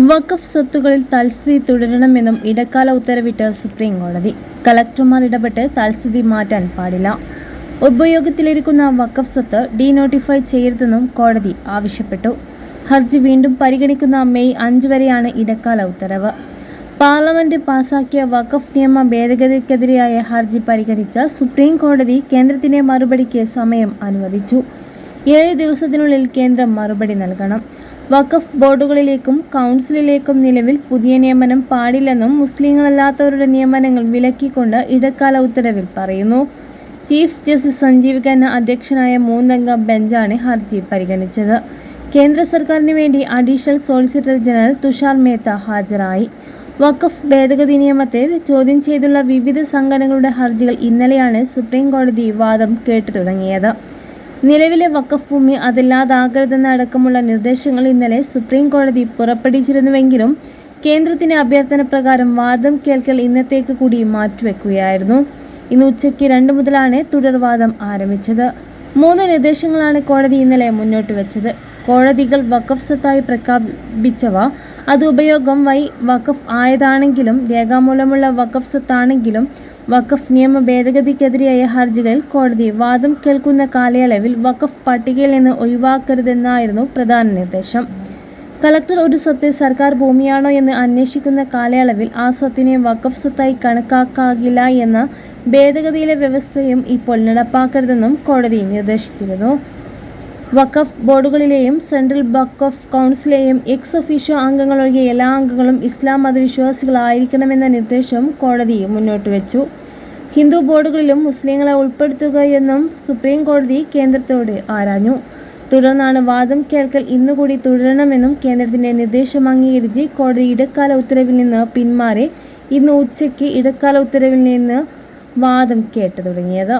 വഖഫ് സ്വത്തുകളിൽ തൽസ്ഥിതി തുടരണമെന്നും ഇടക്കാല ഉത്തരവിട്ട് സുപ്രീം കോടതി. കളക്ടർമാർ ഇടപെട്ട് തൽസ്ഥിതി മാറ്റാൻ പാടില്ല. ഉപയോഗത്തിലിരിക്കുന്ന വഖഫ് സ്വത്ത് ഡീനോട്ടിഫൈ ചെയ്യരുതെന്നും കോടതി ആവശ്യപ്പെട്ടു. ഹർജി വീണ്ടും പരിഗണിക്കുന്ന മെയ് 5 വരെയാണ് ഇടക്കാല ഉത്തരവ്. പാർലമെന്റ് പാസാക്കിയ വഖഫ് നിയമ ഭേദഗതിക്കെതിരായ ഹർജി പരിഗണിച്ച സുപ്രീം കോടതി കേന്ദ്രത്തിന്റെ മറുപടിക്ക് സമയം അനുവദിച്ചു. 7 ദിവസത്തിനുള്ളിൽ കേന്ദ്രം മറുപടി നൽകണം. വഖഫ് ബോർഡുകളിലേക്കും കൗൺസിലിലേക്കും നിലവിൽ പുതിയ നിയമനം പാടില്ലെന്നും മുസ്ലിങ്ങളല്ലാത്തവരുടെ നിയമനങ്ങൾ വിലക്കിക്കൊണ്ട് ഇടക്കാല ഉത്തരവിൽ പറയുന്നു. ചീഫ് ജസ്റ്റിസ് സഞ്ജീവ് ഖന്ന അധ്യക്ഷനായ 3-അംഗ ബെഞ്ചാണ് ഹർജി പരിഗണിച്ചത്. കേന്ദ്ര സർക്കാരിന് വേണ്ടി additional solicitor general Tushar Mehta ഹാജരായി. വഖഫ് ഭേദഗതി നിയമത്തെ ചോദ്യം ചെയ്തുള്ള വിവിധ സംഘടനകളുടെ ഹർജികൾ ഇന്നലെയാണ് സുപ്രീം കോടതി വാദം കേട്ടു തുടങ്ങിയത്. നിലവിലെ വഖഫ് ഭൂമി അതില്ലാതാകരുതെന്ന അടക്കമുള്ള നിർദ്ദേശങ്ങൾ ഇന്നലെ സുപ്രീം കോടതി പുറപ്പെടുവിച്ചിരുന്നുവെങ്കിലും കേന്ദ്രത്തിന്റെ അഭ്യർത്ഥന പ്രകാരം വാദം കേൾക്കൽ ഇന്നത്തേക്ക് കൂടി മാറ്റിവെക്കുകയായിരുന്നു. ഇന്ന് ഉച്ചയ്ക്ക് 2 മുതലാണ് തുടർവാദം ആരംഭിച്ചത്. 3 നിർദ്ദേശങ്ങളാണ് കോടതി ഇന്നലെ മുന്നോട്ട് വെച്ചത്. കോടതികൾ വഖഫ് സ്വത്തായി പ്രഖ്യാപിച്ചവ അത് ഉപയോഗം വഴി വഖഫ് ആയതാണെങ്കിലും രേഖാമൂലമുള്ള വഖഫ് സ്വത്താണെങ്കിലും വഖഫ് നിയമ ഭേദഗതിക്കെതിരായ ഹർജികളിൽ കോടതി വാദം കേൾക്കുന്ന കാലയളവിൽ വഖഫ് പട്ടികയിൽ നിന്ന് ഒഴിവാക്കരുതെന്നായിരുന്നു പ്രധാന നിർദ്ദേശം. കളക്ടർ ഒരു സ്വത്ത് സർക്കാർ ഭൂമിയാണോ എന്ന് അന്വേഷിക്കുന്ന കാലയളവിൽ ആ സ്വത്തിനെ വഖഫ് സ്വത്തായി കണക്കാക്കാകില്ല എന്ന ഭേദഗതിയിലെ വ്യവസ്ഥയും ഇപ്പോൾ നടപ്പാക്കരുതെന്നും കോടതി നിർദ്ദേശിച്ചിരുന്നു. വഖഫ് ബോർഡുകളിലെയും സെൻട്രൽ വഖഫ് കൗൺസിലെയും എക്സ് ഒഫീഷ്യോ അംഗങ്ങളൊഴികെ എല്ലാ അംഗങ്ങളും ഇസ്ലാം മതവിശ്വാസികളായിരിക്കണമെന്ന നിർദ്ദേശവും കോടതി മുന്നോട്ട് വെച്ചു. ഹിന്ദു ബോർഡുകളിലും മുസ്ലിങ്ങളെ ഉൾപ്പെടുത്തുകയെന്നും സുപ്രീം കോടതി കേന്ദ്രത്തോട് ആരാഞ്ഞു. തുടർന്നാണ് വാദം കേൾക്കൽ ഇന്നുകൂടി തുടരണമെന്നും കേന്ദ്രത്തിന്റെ നിർദ്ദേശം അംഗീകരിച്ച് കോടതി ഇടക്കാല ഉത്തരവിൽ നിന്ന് പിന്മാറി ഇന്ന് ഉച്ചയ്ക്ക് ഇടക്കാല ഉത്തരവിൽ നിന്ന് വാദം കേട്ടു തുടങ്ങിയത്.